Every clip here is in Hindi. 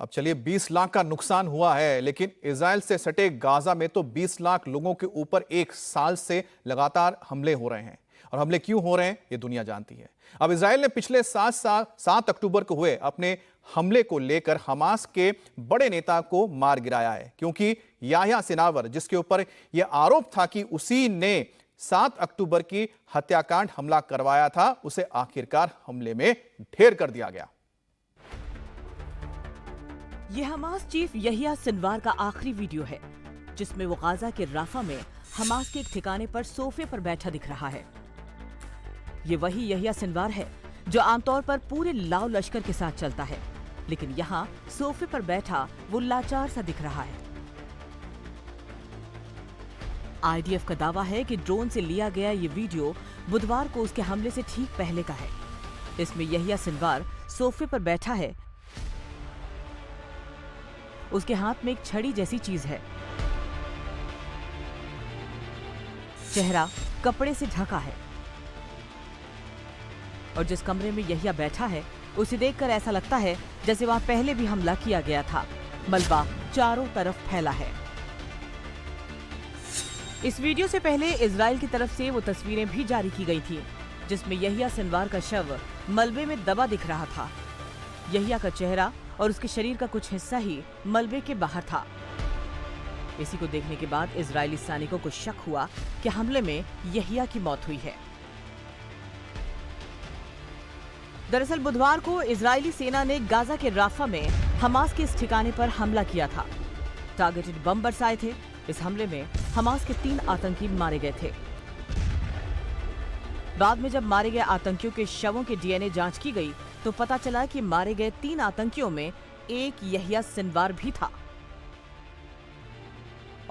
अब चलिए 20 लाख का नुकसान हुआ है, लेकिन इजराइल से सटे गाजा में तो 20 लाख लोगों के ऊपर एक साल से लगातार हमले हो रहे हैं। और हमले क्यों हो रहे हैं ये दुनिया जानती है। अब इजराइल ने पिछले 7 अक्टूबर को हुए अपने हमले को लेकर हमास के बड़े नेता को मार गिराया है, क्योंकि याह्या सिनावर, जिसके ऊपर यह आरोप था कि उसी ने 7 अक्टूबर की हत्याकांड हमला करवाया था, उसे आखिरकार हमले में ढेर कर दिया गया। यह हमास चीफ याह्या सिनवार का आखिरी वीडियो है, जिसमें वो गाजा के राफा में हमास के एक ठिकाने पर सोफे पर बैठा दिख रहा है। ये वही याह्या सिनवार है जो आमतौर पर पूरे लाव लश्कर के साथ चलता है, लेकिन यहाँ सोफे पर बैठा वो लाचार सा दिख रहा है। आईडीएफ का दावा है कि ड्रोन से लिया गया ये वीडियो बुधवार को उसके हमले से ठीक पहले का है। इसमें याह्या सिनवार सोफे पर बैठा है, उसके हाथ में एक छड़ी जैसी चीज है, चेहरा कपड़े से ढका है और जिस कमरे में याह्या बैठा है उसे देखकर ऐसा लगता है जैसे वहां पहले भी हमला किया गया था। मलबा चारों तरफ फैला है। इस वीडियो से पहले इजराइल की तरफ से वो तस्वीरें भी जारी की गई थी, जिसमें याह्या सिनवार का शव मलबे में दबा दिख रहा था। याह्या का चेहरा और उसके शरीर का कुछ हिस्सा ही मलबे के बाहर था। इसी को देखने के बाद इजरायली सैनिकों को शक हुआ कि हमले में याह्या की मौत हुई है। दरअसल बुधवार को इजरायली सेना ने गाजा के राफा में हमास के इस ठिकाने पर हमला किया था। टारगेटेड बम बरसाए थे। इस हमले में हमास के 3 आतंकी मारे गए थे। बाद में जब मारे गए आतंकियों के शवों के डीएनए जांच की गई तो पता चला कि मारे गए 3 आतंकियों में एक याह्या सिनवार भी था।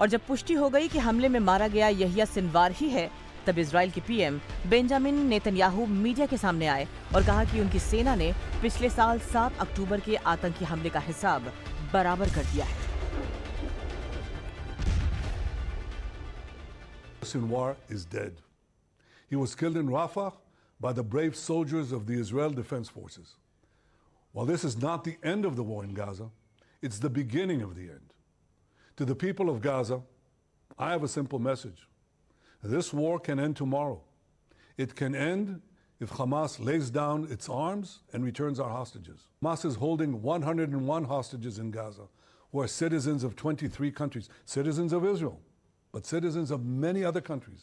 और जब पुष्टि हो गई कि हमले में मारा गया याह्या सिनवार ही है, तब इजराइल के पीएम बेंजामिन नेतन्याहू मीडिया के सामने आए और कहा कि उनकी सेना ने पिछले साल 7 अक्टूबर के आतंकी हमले का हिसाब बराबर कर दिया है। Sinwar is dead. He was killed in Rafah by the brave soldiers of the Israel Defense Forces. While this is not the end of the war in Gaza, it's the beginning of the end. To the people of Gaza, I have a simple message. This war can end tomorrow. It can end if Hamas lays down its arms and returns our hostages. Hamas is holding 101 hostages in Gaza who are citizens of 23 countries, citizens of Israel, but citizens of many other countries.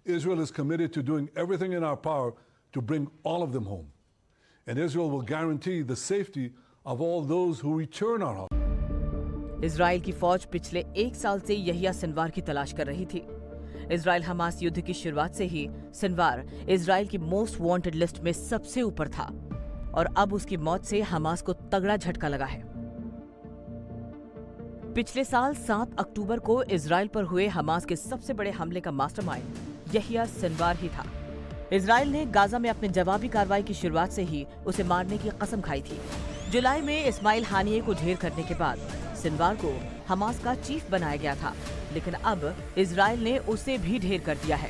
Israel is committed to doing everything in our power to bring all of them home. And Israel will guarantee the safety of all those who return our hostages. Israel की फौज पिछले 1 साल से याह्या सिनवार की तलाश कर रही थी। इजराइल हमास युद्ध की शुरुआत से ही सिनवार इजराइल की मोस्ट वांटेड लिस्ट में सबसे ऊपर था और अब उसकी मौत से हमास को तगड़ा झटका लगा है। पिछले साल 7 अक्टूबर को इजराइल पर हुए हमास के सबसे बड़े हमले का मास्टरमाइंड याह्या सिनवार ही था। इजराइल ने गाजा में अपने जवाबी कार्रवाई की शुरुआत से ही उसे मारने की कसम खाई थी। जुलाई में इस्माइल हानिये को ढेर करने के बाद सिनवार को हमास का चीफ बनाया गया था, लेकिन अब इजराइल ने उसे भी ढेर कर दिया है।